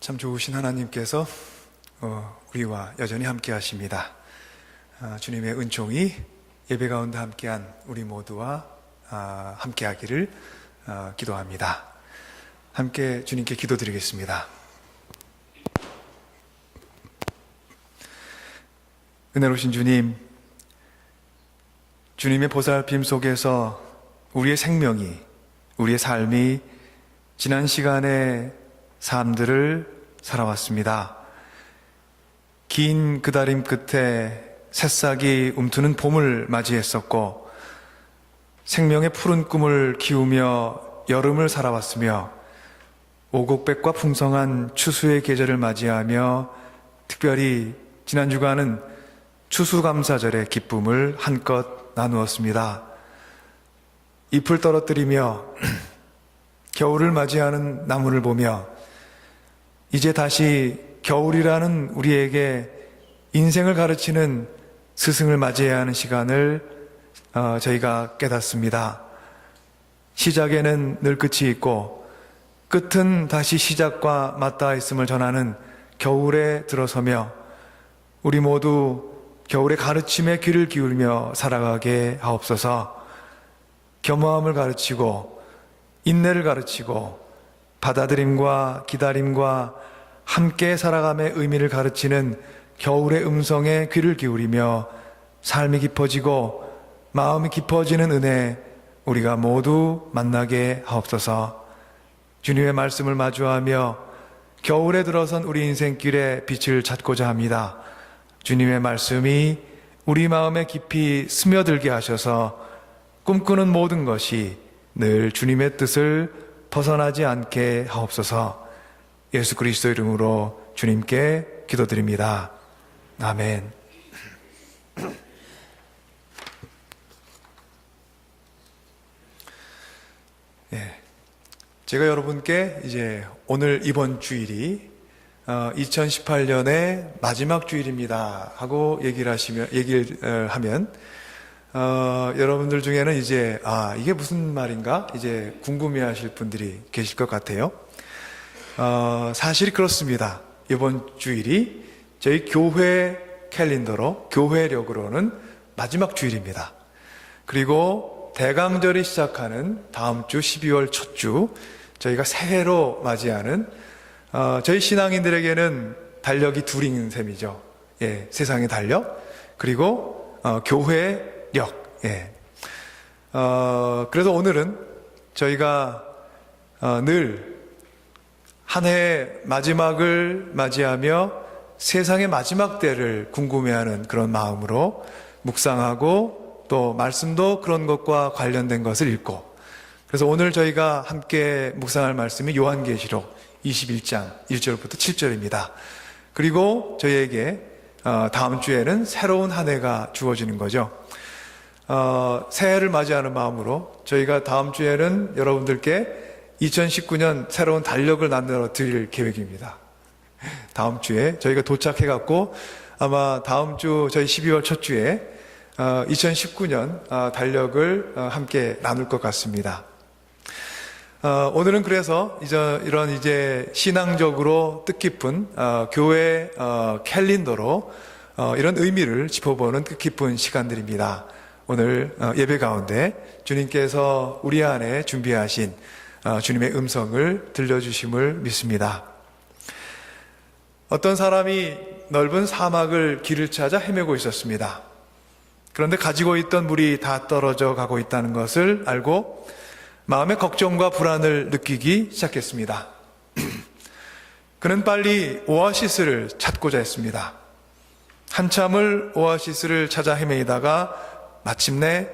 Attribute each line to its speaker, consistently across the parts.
Speaker 1: 참 좋으신 하나님께서 우리와 여전히 함께 하십니다. 주님의 은총이 예배 가운데 함께한 우리 모두와 함께 하기를 기도합니다. 함께 주님께 기도드리겠습니다. 은혜로우신 주님, 주님의 보살핌 속에서 우리의 생명이, 우리의 삶이 지난 시간의 삶들을 살아왔습니다. 긴 그다림 끝에 새싹이 움트는 봄을 맞이했었고, 생명의 푸른 꿈을 키우며 여름을 살아왔으며, 오곡백과 풍성한 추수의 계절을 맞이하며 특별히 지난 주간은 추수감사절의 기쁨을 한껏 나누었습니다. 잎을 떨어뜨리며 겨울을 맞이하는 나무를 보며 이제 다시 겨울이라는 우리에게 인생을 가르치는 스승을 맞이해야 하는 시간을 저희가 깨닫습니다. 시작에는 늘 끝이 있고 끝은 다시 시작과 맞닿아 있음을 전하는 겨울에 들어서며 우리 모두 겨울의 가르침에 귀를 기울이며 살아가게 하옵소서. 겸허함을 가르치고 인내를 가르치고 받아들임과 기다림과 함께 살아감의 의미를 가르치는 겨울의 음성에 귀를 기울이며 삶이 깊어지고 마음이 깊어지는 은혜 우리가 모두 만나게 하옵소서. 주님의 말씀을 마주하며 겨울에 들어선 우리 인생길에 빛을 찾고자 합니다. 주님의 말씀이 우리 마음에 깊이 스며들게 하셔서 꿈꾸는 모든 것이 늘 주님의 뜻을 벗어나지 않게 하옵소서. 예수 그리스도 이름으로 주님께 기도드립니다. 아멘. 제가 여러분께 이제 오늘 이번 주일이 2018년의 마지막 주일입니다 하고 얘기를 하면 여러분들 중에는 이제 이게 무슨 말인가 이제 궁금해하실 분들이 계실 것 같아요. 사실이 그렇습니다. 이번 주일이 저희 교회 캘린더로 교회력으로는 마지막 주일입니다. 그리고 대강절이 시작하는 다음 주 12월 첫 주 저희가 새해로 맞이하는 저희 신앙인들에게는 달력이 둘인 셈이죠. 세상의 달력 그리고 교회력. 그래서 오늘은 저희가 늘 한 해의 마지막을 맞이하며 세상의 마지막 때를 궁금해하는 그런 마음으로 묵상하고 또 말씀도 그런 것과 관련된 것을 읽고, 그래서 오늘 저희가 함께 묵상할 말씀이 요한계시록 21장 1절부터 7절입니다. 그리고 저희에게 다음 주에는 새로운 한 해가 주어지는 거죠. 새해를 맞이하는 마음으로 저희가 다음 주에는 여러분들께 2019년 새로운 달력을 만들어 드릴 계획입니다. 다음 주에 저희가 도착해갖고 아마 다음 주 저희 12월 첫 주에 2019년 달력을 함께 나눌 것 같습니다. 오늘은 그래서 이런 신앙적으로 뜻깊은 교회 캘린더로 이런 의미를 짚어보는 뜻깊은 시간들입니다. 오늘 예배 가운데 주님께서 우리 안에 준비하신 주님의 음성을 들려주심을 믿습니다. 어떤 사람이 넓은 사막을 길을 찾아 헤매고 있었습니다. 그런데 가지고 있던 물이 다 떨어져 가고 있다는 것을 알고 마음의 걱정과 불안을 느끼기 시작했습니다. 그는 빨리 오아시스를 찾고자 했습니다. 한참을 오아시스를 찾아 헤매다가 마침내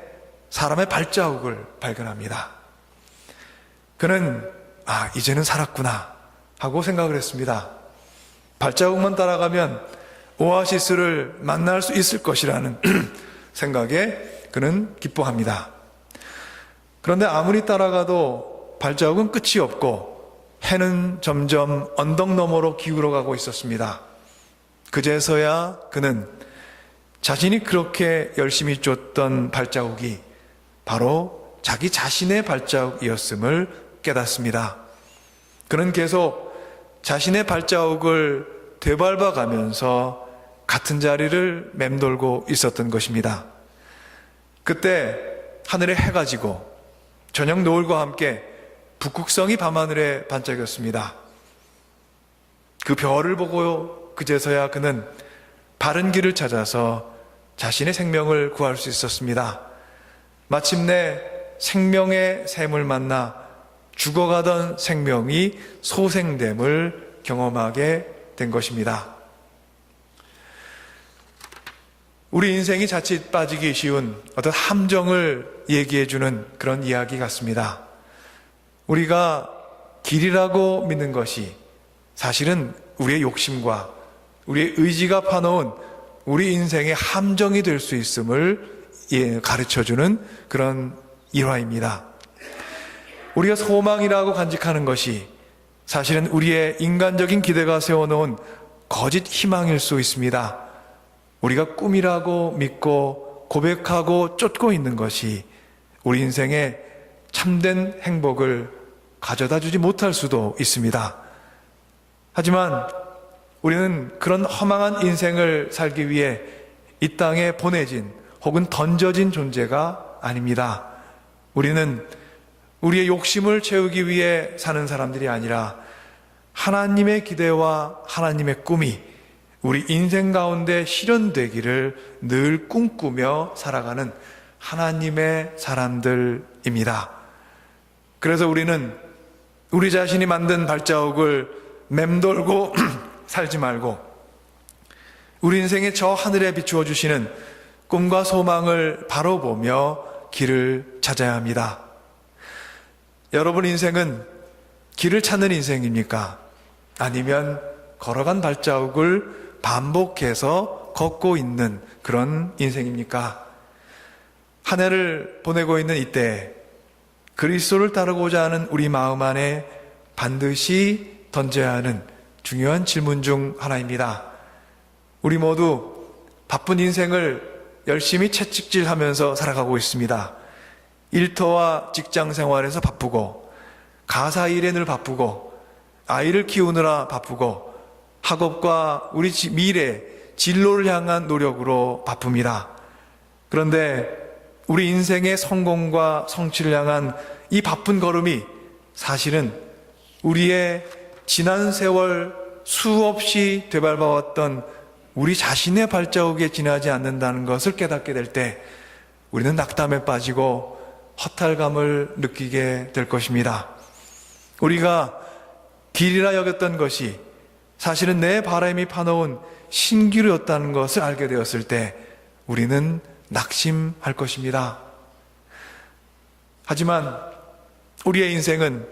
Speaker 1: 사람의 발자국을 발견합니다. 그는 이제는 살았구나 하고 생각을 했습니다. 발자국만 따라가면 오아시스를 만날 수 있을 것이라는 생각에 그는 기뻐합니다. 그런데 아무리 따라가도 발자국은 끝이 없고 해는 점점 언덕 너머로 기울어 가고 있었습니다. 그제서야 그는 자신이 그렇게 열심히 쫓던 발자국이 바로 자기 자신의 발자국이었음을 깨닫습니다. 그는 계속 자신의 발자국을 되밟아 가면서 같은 자리를 맴돌고 있었던 것입니다. 그때 하늘에 해가 지고 저녁 노을과 함께 북극성이 밤하늘에 반짝였습니다. 그 별을 보고 그제서야 그는 바른 길을 찾아서 자신의 생명을 구할 수 있었습니다. 마침내 생명의 샘을 만나 죽어가던 생명이 소생됨을 경험하게 된 것입니다. 우리 인생이 자칫 빠지기 쉬운 어떤 함정을 얘기해주는 그런 이야기 같습니다. 우리가 길이라고 믿는 것이 사실은 우리의 욕심과 우리의 의지가 파놓은 우리 인생의 함정이 될 수 있음을 가르쳐주는 그런 일화입니다. 우리가 소망이라고 간직하는 것이 사실은 우리의 인간적인 기대가 세워놓은 거짓 희망일 수 있습니다. 우리가 꿈이라고 믿고 고백하고 쫓고 있는 것이 우리 인생의 참된 행복을 가져다 주지 못할 수도 있습니다. 하지만 우리는 그런 허망한 인생을 살기 위해 이 땅에 보내진 혹은 던져진 존재가 아닙니다. 우리는 우리의 욕심을 채우기 위해 사는 사람들이 아니라 하나님의 기대와 하나님의 꿈이 우리 인생 가운데 실현되기를 늘 꿈꾸며 살아가는 하나님의 사람들입니다. 그래서 우리는 우리 자신이 만든 발자국을 맴돌고 살지 말고 우리 인생의 저 하늘에 비추어 주시는 꿈과 소망을 바로 보며 길을 찾아야 합니다. 여러분 인생은 길을 찾는 인생입니까? 아니면 걸어간 발자국을 반복해서 걷고 있는 그런 인생입니까? 한 해를 보내고 있는 이때 그리스도를 따르고자 하는 우리 마음 안에 반드시 던져야 하는 중요한 질문 중 하나입니다. 우리 모두 바쁜 인생을 열심히 채찍질하면서 살아가고 있습니다. 일터와 직장 생활에서 바쁘고 가사 일에 늘 바쁘고 아이를 키우느라 바쁘고 학업과 우리 미래 진로를 향한 노력으로 바쁩니다. 그런데 우리 인생의 성공과 성취를 향한 이 바쁜 걸음이 사실은 우리의 지난 세월 수없이 되밟아왔던 우리 자신의 발자국에 지나지 않는다는 것을 깨닫게 될 때 우리는 낙담에 빠지고 허탈감을 느끼게 될 것입니다. 우리가 길이라 여겼던 것이 사실은 내 바람이 파놓은 신기루였다는 것을 알게 되었을 때 우리는 낙심할 것입니다. 하지만 우리의 인생은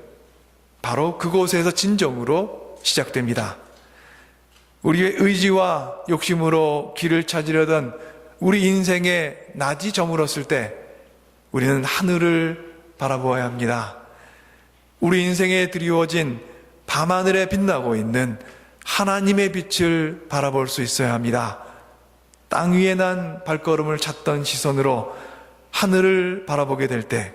Speaker 1: 바로 그곳에서 진정으로 시작됩니다. 우리의 의지와 욕심으로 길을 찾으려던 우리 인생의 낮이 저물었을 때 우리는 하늘을 바라보아야 합니다. 우리 인생에 드리워진 밤하늘에 빛나고 있는 하나님의 빛을 바라볼 수 있어야 합니다. 땅 위에 난 발걸음을 찾던 시선으로 하늘을 바라보게 될 때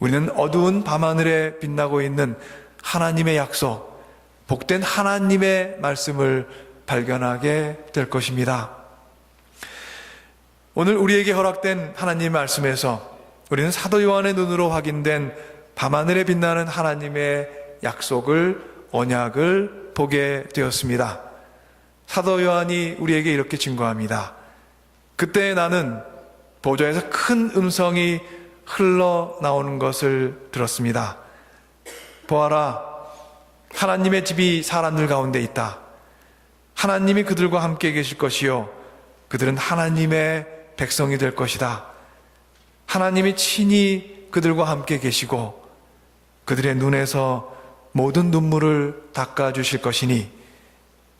Speaker 1: 우리는 어두운 밤하늘에 빛나고 있는 하나님의 약속, 복된 하나님의 말씀을 발견하게 될 것입니다. 오늘 우리에게 허락된 하나님의 말씀에서 우리는 사도 요한의 눈으로 확인된 밤하늘에 빛나는 하나님의 약속을, 언약을 보게 되었습니다. 사도 요한이 우리에게 이렇게 증거합니다. 그때 나는 보좌에서 큰 음성이 흘러나오는 것을 들었습니다. 보아라, 하나님의 집이 사람들 가운데 있다. 하나님이 그들과 함께 계실 것이요 그들은 하나님의 백성이 될 것이다. 하나님이 친히 그들과 함께 계시고 그들의 눈에서 모든 눈물을 닦아주실 것이니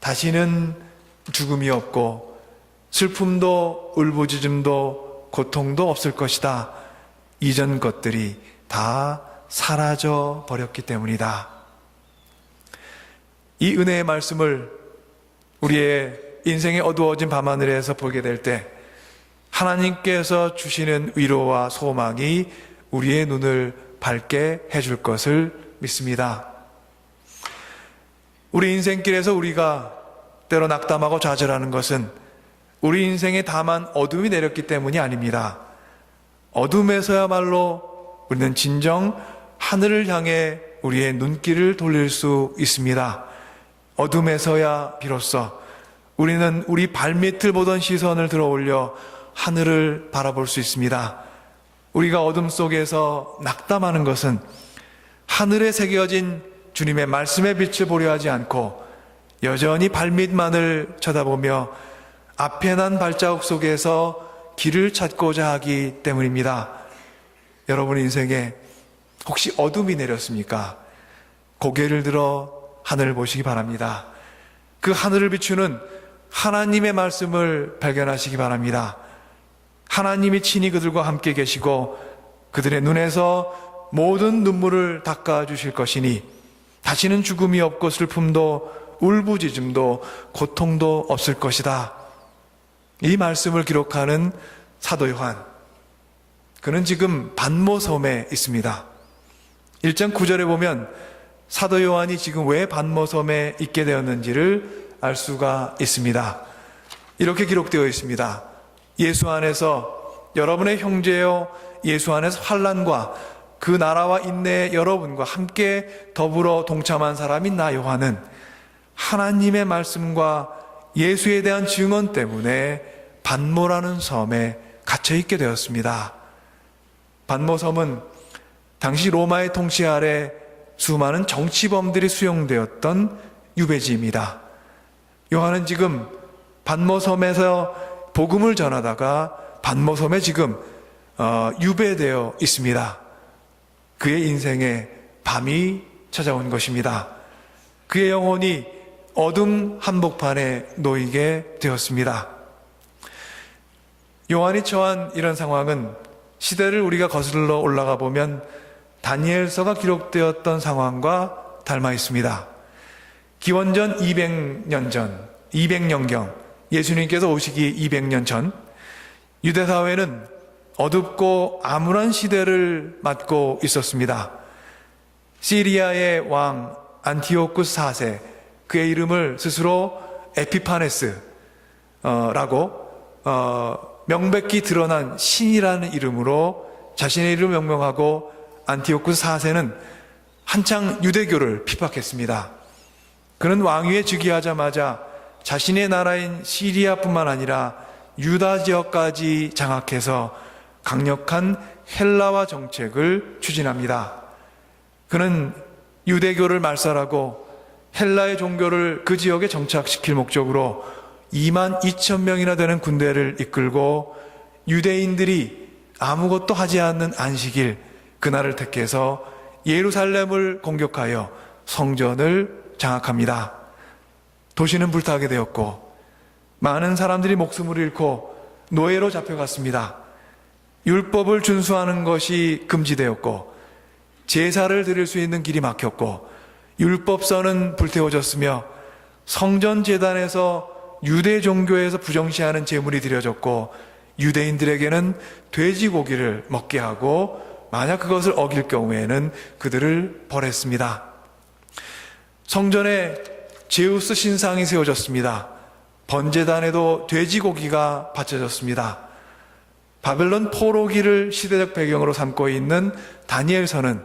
Speaker 1: 다시는 죽음이 없고 슬픔도 울부짖음도 고통도 없을 것이다. 이전 것들이 다 사라져 버렸기 때문이다. 이 은혜의 말씀을 우리의 인생의 어두워진 밤하늘에서 보게 될 때 하나님께서 주시는 위로와 소망이 우리의 눈을 밝게 해줄 것을 믿습니다. 우리 인생길에서 우리가 때로 낙담하고 좌절하는 것은 우리 인생에 다만 어둠이 내렸기 때문이 아닙니다. 어둠에서야말로 우리는 진정 하늘을 향해 우리의 눈길을 돌릴 수 있습니다. 어둠에서야 비로소 우리는 우리 발밑을 보던 시선을 들어 올려 하늘을 바라볼 수 있습니다. 우리가 어둠 속에서 낙담하는 것은 하늘에 새겨진 주님의 말씀의 빛을 보려 하지 않고 여전히 발밑만을 쳐다보며 앞에 난 발자국 속에서 길을 찾고자 하기 때문입니다. 여러분 인생에 혹시 어둠이 내렸습니까? 고개를 들어 하늘을 보시기 바랍니다. 그 하늘을 비추는 하나님의 말씀을 발견하시기 바랍니다. 하나님이 친히 그들과 함께 계시고 그들의 눈에서 모든 눈물을 닦아주실 것이니 다시는 죽음이 없고 슬픔도 울부짖음도 고통도 없을 것이다. 이 말씀을 기록하는 사도 요한, 그는 지금 반모섬에 있습니다. 1장 9절에 보면 사도 요한이 지금 왜 반모섬에 있게 되었는지를 알 수가 있습니다. 이렇게 기록되어 있습니다. 예수 안에서 여러분의 형제여 예수 안에서 환난과 그 나라와 인내의 여러분과 함께 더불어 동참한 사람인 나 요한은 하나님의 말씀과 예수에 대한 증언 때문에 반모라는 섬에 갇혀 있게 되었습니다. 반모섬은 당시 로마의 통치 아래 수많은 정치범들이 수용되었던 유배지입니다. 요한은 지금 반모섬에서 복음을 전하다가 반모섬에 지금 유배되어 있습니다. 그의 인생에 밤이 찾아온 것입니다. 그의 영혼이 어둠 한복판에 놓이게 되었습니다. 요한이 처한 이런 상황은 시대를 우리가 거슬러 올라가 보면 다니엘서가 기록되었던 상황과 닮아 있습니다. 기원전 200년 전, 200년경, 예수님께서 오시기 200년 전, 유대사회는 어둡고 암울한 시대를 맞고 있었습니다. 시리아의 왕 안티오쿠스 4세, 그의 이름을 스스로 에피파네스라고 명백히 드러난 신이라는 이름으로 자신의 이름을 명명하고 안티오쿠스 4세는 한창 유대교를 핍박했습니다. 그는 왕위에 즉위하자마자 자신의 나라인 시리아뿐만 아니라 유다 지역까지 장악해서 강력한 헬라화 정책을 추진합니다. 그는 유대교를 말살하고 헬라의 종교를 그 지역에 정착시킬 목적으로 2만 2천 명이나 되는 군대를 이끌고 유대인들이 아무것도 하지 않는 안식일 그날을 택해서 예루살렘을 공격하여 성전을 장악합니다. 도시는 불타게 되었고 많은 사람들이 목숨을 잃고 노예로 잡혀갔습니다. 율법을 준수하는 것이 금지되었고 제사를 드릴 수 있는 길이 막혔고 율법서는 불태워졌으며 성전 제단에서 유대 종교에서 부정시하는 제물이 드려졌고 유대인들에게는 돼지고기를 먹게 하고 만약 그것을 어길 경우에는 그들을 벌했습니다. 성전에 제우스 신상이 세워졌습니다. 번제단에도 돼지고기가 바쳐졌습니다. 바벨론 포로기를 시대적 배경으로 삼고 있는 다니엘서는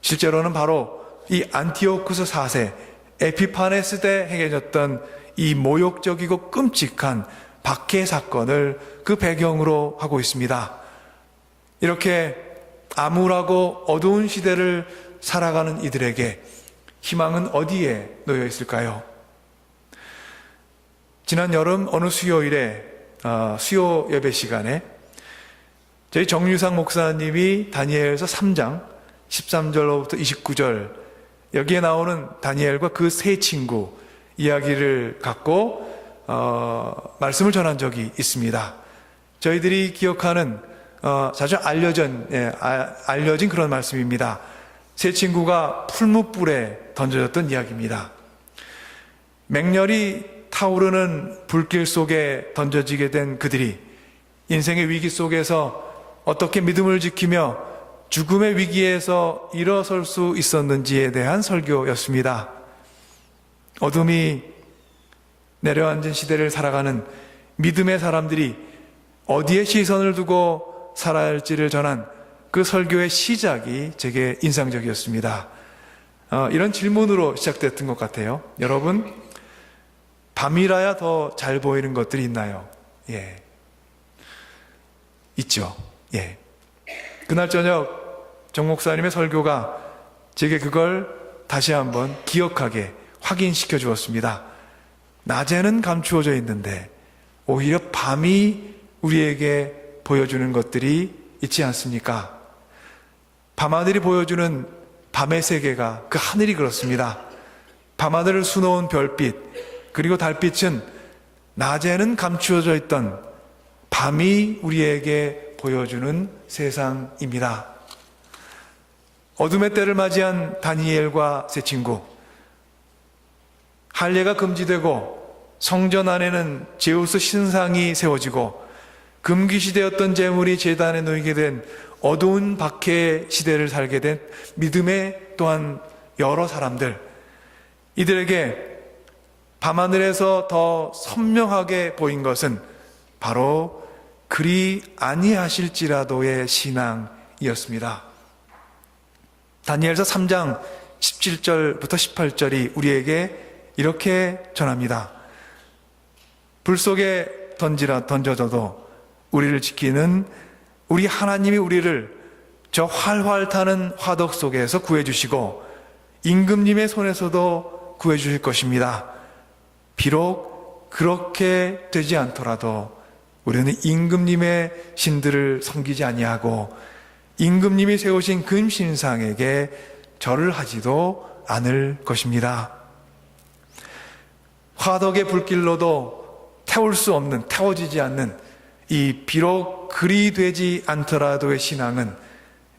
Speaker 1: 실제로는 바로 이 안티오쿠스 4세 에피파네스 때 행해졌던 이 모욕적이고 끔찍한 박해 사건을 그 배경으로 하고 있습니다. 이렇게 암울하고 어두운 시대를 살아가는 이들에게 희망은 어디에 놓여 있을까요? 지난 여름 어느 수요일에 수요 예배 시간에 저희 정유상 목사님이 다니엘서 3장 13절로부터 29절 여기에 나오는 다니엘과 그 세 친구 이야기를 갖고 말씀을 전한 적이 있습니다. 저희들이 기억하는 자주 알려진 그런 말씀입니다. 세 친구가 풀무불에 던져졌던 이야기입니다. 맹렬히 타오르는 불길 속에 던져지게 된 그들이 인생의 위기 속에서 어떻게 믿음을 지키며 죽음의 위기에서 일어설 수 있었는지에 대한 설교였습니다. 어둠이 내려앉은 시대를 살아가는 믿음의 사람들이 어디에 시선을 두고 살아야 할지를 전한 그 설교의 시작이 제게 인상적이었습니다. 이런 질문으로 시작됐던 것 같아요. 여러분, 밤이라야 더 잘 보이는 것들이 있나요? 예. 있죠. 예. 그날 저녁 정 목사님의 설교가 제게 그걸 다시 한번 기억하게 확인시켜 주었습니다. 낮에는 감추어져 있는데 오히려 밤이 우리에게 보여주는 것들이 있지 않습니까? 밤하늘이 보여주는 밤의 세계가, 그 하늘이 그렇습니다. 밤하늘을 수놓은 별빛, 그리고 달빛은 낮에는 감추어져 있던 밤이 우리에게 보여주는 세상입니다. 어둠의 때를 맞이한 다니엘과 세 친구, 할례가 금지되고 성전 안에는 제우스 신상이 세워지고 금기시되었던 재물이 제단에 놓이게 된 어두운 박해 시대를 살게 된 믿음의 또한 여러 사람들, 이들에게 밤하늘에서 더 선명하게 보인 것은 바로 그리 아니하실지라도의 신앙이었습니다. 다니엘서 3장 17절부터 18절이 우리에게 이렇게 전합니다. 불 속에 던져져도 우리를 지키는 우리 하나님이 우리를 저 활활 타는 화덕 속에서 구해주시고 임금님의 손에서도 구해주실 것입니다. 비록 그렇게 되지 않더라도 우리는 임금님의 신들을 섬기지 아니하고 임금님이 세우신 금신상에게 절을 하지도 않을 것입니다. 화덕의 불길로도 태울 수 없는, 태워지지 않는 이 비록 그리 되지 않더라도의 신앙은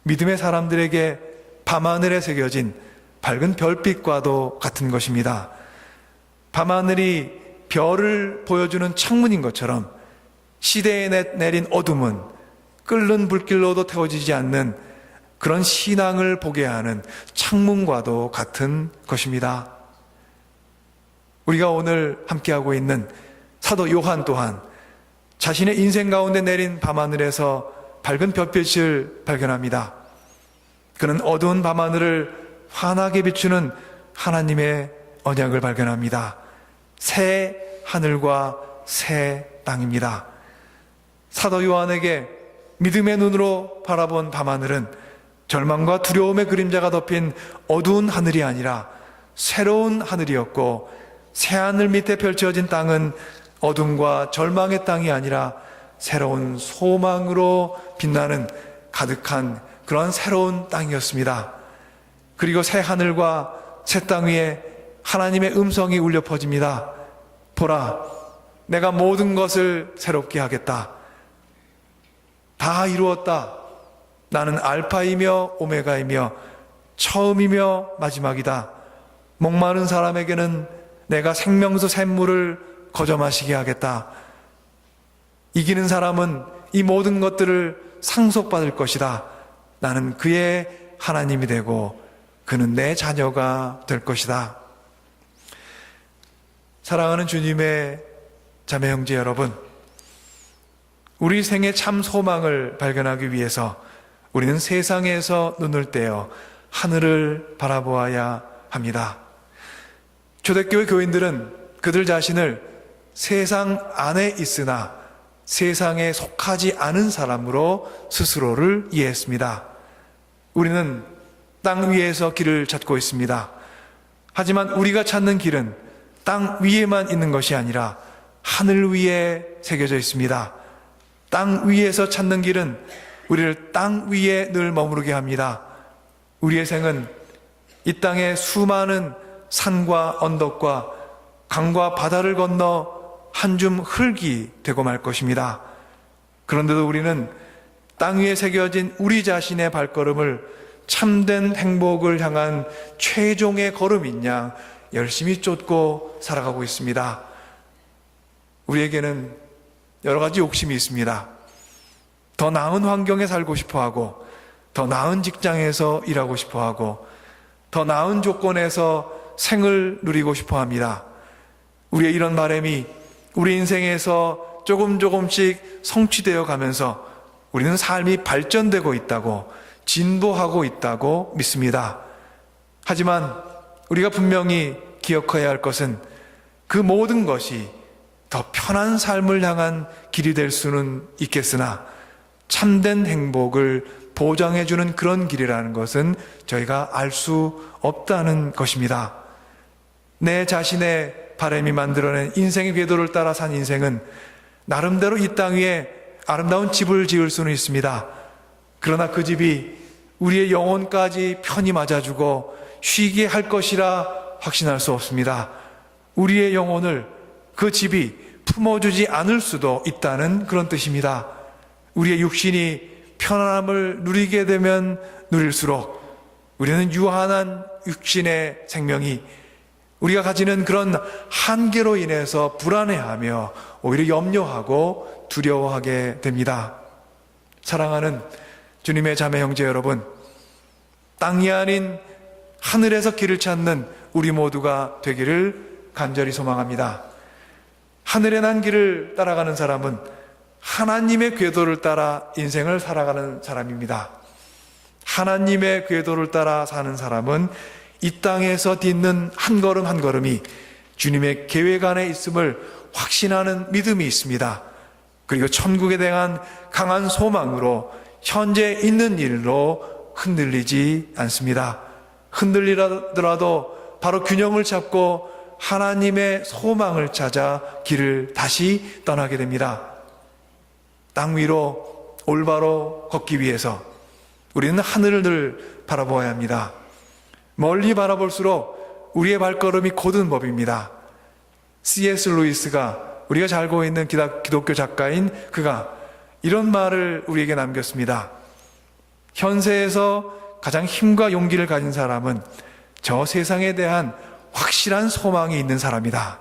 Speaker 1: 믿음의 사람들에게 밤하늘에 새겨진 밝은 별빛과도 같은 것입니다. 밤하늘이 별을 보여주는 창문인 것처럼 시대에 내린 어둠은 끓는 불길로도 태워지지 않는 그런 신앙을 보게 하는 창문과도 같은 것입니다. 우리가 오늘 함께하고 있는 사도 요한 또한 자신의 인생 가운데 내린 밤하늘에서 밝은 별빛을 발견합니다. 그는 어두운 밤하늘을 환하게 비추는 하나님의 언약을 발견합니다. 새 하늘과 새 땅입니다. 사도 요한에게 믿음의 눈으로 바라본 밤하늘은 절망과 두려움의 그림자가 덮인 어두운 하늘이 아니라 새로운 하늘이었고, 새하늘 밑에 펼쳐진 땅은 어둠과 절망의 땅이 아니라 새로운 소망으로 빛나는 가득한 그런 새로운 땅이었습니다. 그리고 새 하늘과 새 땅 위에 하나님의 음성이 울려 퍼집니다. 보라, 내가 모든 것을 새롭게 하겠다. 다 이루었다. 나는 알파이며 오메가이며 처음이며 마지막이다. 목마른 사람에게는 내가 생명수 샘물을 거저 마시게 하겠다. 이기는 사람은 이 모든 것들을 상속받을 것이다. 나는 그의 하나님이 되고 그는 내 자녀가 될 것이다. 사랑하는 주님의 자매 형제 여러분, 우리 생의 참 소망을 발견하기 위해서 우리는 세상에서 눈을 떼어 하늘을 바라보아야 합니다. 초대교회 교인들은 그들 자신을 세상 안에 있으나 세상에 속하지 않은 사람으로 스스로를 이해했습니다. 우리는 땅 위에서 길을 찾고 있습니다. 하지만 우리가 찾는 길은 땅 위에만 있는 것이 아니라 하늘 위에 새겨져 있습니다. 땅 위에서 찾는 길은 우리를 땅 위에 늘 머무르게 합니다. 우리의 생은 이 땅의 수많은 산과 언덕과 강과 바다를 건너 한 줌 흙이 되고 말 것입니다. 그런데도 우리는 땅 위에 새겨진 우리 자신의 발걸음을 참된 행복을 향한 최종의 걸음인 양 열심히 쫓고 살아가고 있습니다. 우리에게는 여러 가지 욕심이 있습니다. 더 나은 환경에 살고 싶어 하고, 더 나은 직장에서 일하고 싶어 하고, 더 나은 조건에서 생을 누리고 싶어 합니다. 우리의 이런 바람이 우리 인생에서 조금씩 성취되어 가면서 우리는 삶이 발전되고 있다고, 진보하고 있다고 믿습니다. 하지만 우리가 분명히 기억해야 할 것은 그 모든 것이 더 편한 삶을 향한 길이 될 수는 있겠으나 참된 행복을 보장해주는 그런 길이라는 것은 저희가 알 수 없다는 것입니다. 내 자신의 바람이 만들어낸 인생의 궤도를 따라 산 인생은 나름대로 이 땅 위에 아름다운 집을 지을 수는 있습니다. 그러나 그 집이 우리의 영혼까지 편히 맞아주고 쉬게 할 것이라 확신할 수 없습니다. 우리의 영혼을 그 집이 품어주지 않을 수도 있다는 그런 뜻입니다. 우리의 육신이 편안함을 누리게 되면 누릴수록 우리는 유한한 육신의 생명이 우리가 가지는 그런 한계로 인해서 불안해하며 오히려 염려하고 두려워하게 됩니다. 사랑하는 주님의 자매 형제 여러분, 땅이 아닌 하늘에서 길을 찾는 우리 모두가 되기를 간절히 소망합니다. 하늘에 난 길을 따라가는 사람은 하나님의 궤도를 따라 인생을 살아가는 사람입니다. 하나님의 궤도를 따라 사는 사람은 이 땅에서 딛는 한 걸음 한 걸음이 주님의 계획 안에 있음을 확신하는 믿음이 있습니다. 그리고 천국에 대한 강한 소망으로 현재 있는 일로 흔들리지 않습니다. 흔들리더라도 바로 균형을 잡고 하나님의 소망을 찾아 길을 다시 떠나게 됩니다. 땅 위로 올바로 걷기 위해서 우리는 하늘을 늘 바라보아야 합니다. 멀리 바라볼수록 우리의 발걸음이 곧은 법입니다. C.S. 루이스가, 우리가 잘 알고 있는 기독교 작가인 그가 이런 말을 우리에게 남겼습니다. 현세에서 가장 힘과 용기를 가진 사람은 저 세상에 대한 확실한 소망이 있는 사람이다.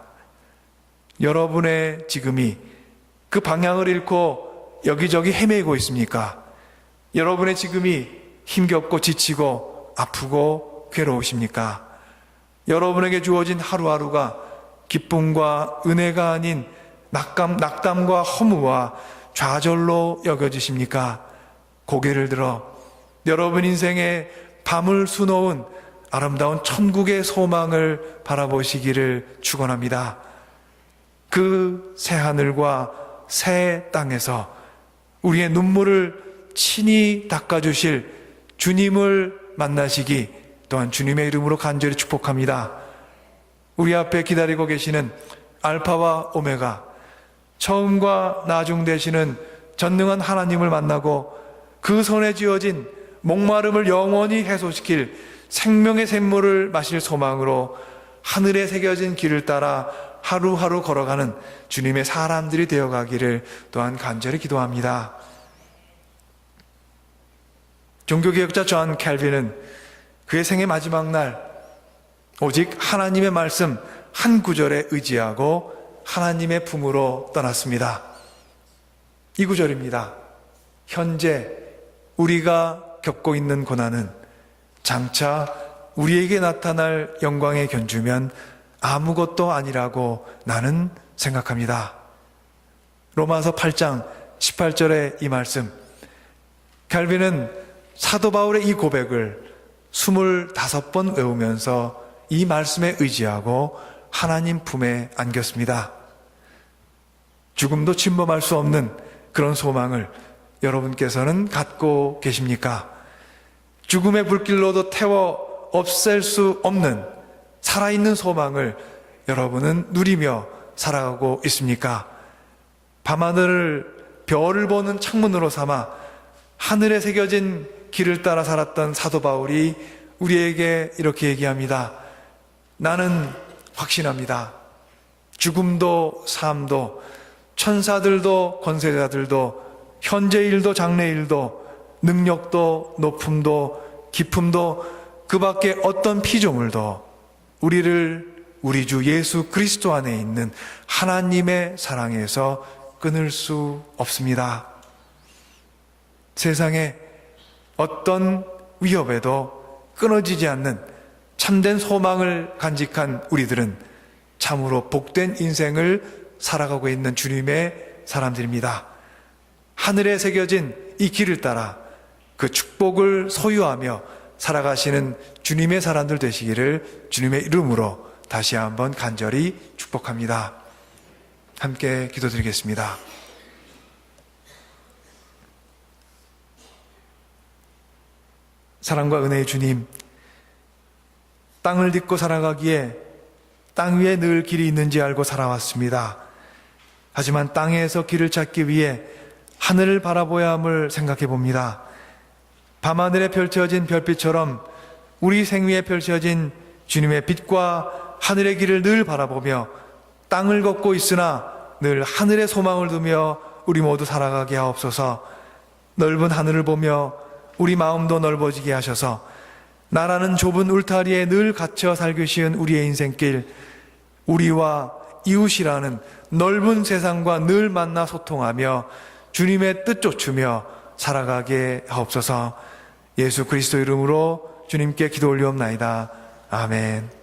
Speaker 1: 여러분의 지금이 그 방향을 잃고 여기저기 헤매고 있습니까? 여러분의 지금이 힘겹고 지치고 아프고 괴로우십니까? 여러분에게 주어진 하루하루가 기쁨과 은혜가 아닌 낙담과 허무와 좌절로 여겨지십니까? 고개를 들어 여러분 인생에 밤을 수놓은 아름다운 천국의 소망을 바라보시기를 축원합니다. 그 새하늘과 새 땅에서 우리의 눈물을 친히 닦아주실 주님을 만나시기 또한 주님의 이름으로 간절히 축복합니다. 우리 앞에 기다리고 계시는 알파와 오메가, 처음과 나중 되시는 전능한 하나님을 만나고 그 손에 쥐어진 목마름을 영원히 해소시킬 생명의 샘물을 마실 소망으로 하늘에 새겨진 길을 따라 하루하루 걸어가는 주님의 사람들이 되어가기를 또한 간절히 기도합니다. 종교개혁자 존 캘빈은 그의 생의 마지막 날 오직 하나님의 말씀 한 구절에 의지하고 하나님의 품으로 떠났습니다. 이 구절입니다. 현재 우리가 겪고 있는 고난은 장차 우리에게 나타날 영광에 견주면 아무것도 아니라고 나는 생각합니다. 로마서 8장 18절의 이 말씀, 칼빈은 사도 바울의 이 고백을 25번 외우면서 이 말씀에 의지하고 하나님 품에 안겼습니다. 죽음도 침범할 수 없는 그런 소망을 여러분께서는 갖고 계십니까? 죽음의 불길로도 태워 없앨 수 없는 살아있는 소망을 여러분은 누리며 살아가고 있습니까? 밤하늘을 별을 보는 창문으로 삼아 하늘에 새겨진 길을 따라 살았던 사도 바울이 우리에게 이렇게 얘기합니다. 나는 확신합니다. 죽음도 삶도 천사들도 권세자들도 현재일도 장래일도 능력도 높음도 깊음도 그 밖에 어떤 피조물도 우리를 우리 주 예수 그리스도 안에 있는 하나님의 사랑에서 끊을 수 없습니다. 세상에 어떤 위협에도 끊어지지 않는 참된 소망을 간직한 우리들은 참으로 복된 인생을 살아가고 있는 주님의 사람들입니다. 하늘에 새겨진 이 길을 따라 그 축복을 소유하며 살아가시는 주님의 사람들 되시기를 주님의 이름으로 다시 한번 간절히 축복합니다. 함께 기도드리겠습니다. 사랑과 은혜의 주님, 땅을 딛고 살아가기에 땅 위에 늘 길이 있는지 알고 살아왔습니다. 하지만 땅에서 길을 찾기 위해 하늘을 바라보야 함을 생각해 봅니다. 밤하늘에 펼쳐진 별빛처럼 우리 생위에 펼쳐진 주님의 빛과 하늘의 길을 늘 바라보며 땅을 걷고 있으나 늘 하늘의 소망을 두며 우리 모두 살아가게 하옵소서. 넓은 하늘을 보며 우리 마음도 넓어지게 하셔서 나라는 좁은 울타리에 늘 갇혀 살기 쉬운 우리의 인생길, 우리와 이웃이라는 넓은 세상과 늘 만나 소통하며 주님의 뜻 쫓으며 살아가게 하옵소서. 예수 그리스도 이름으로 주님께 기도 올리옵나이다. 아멘.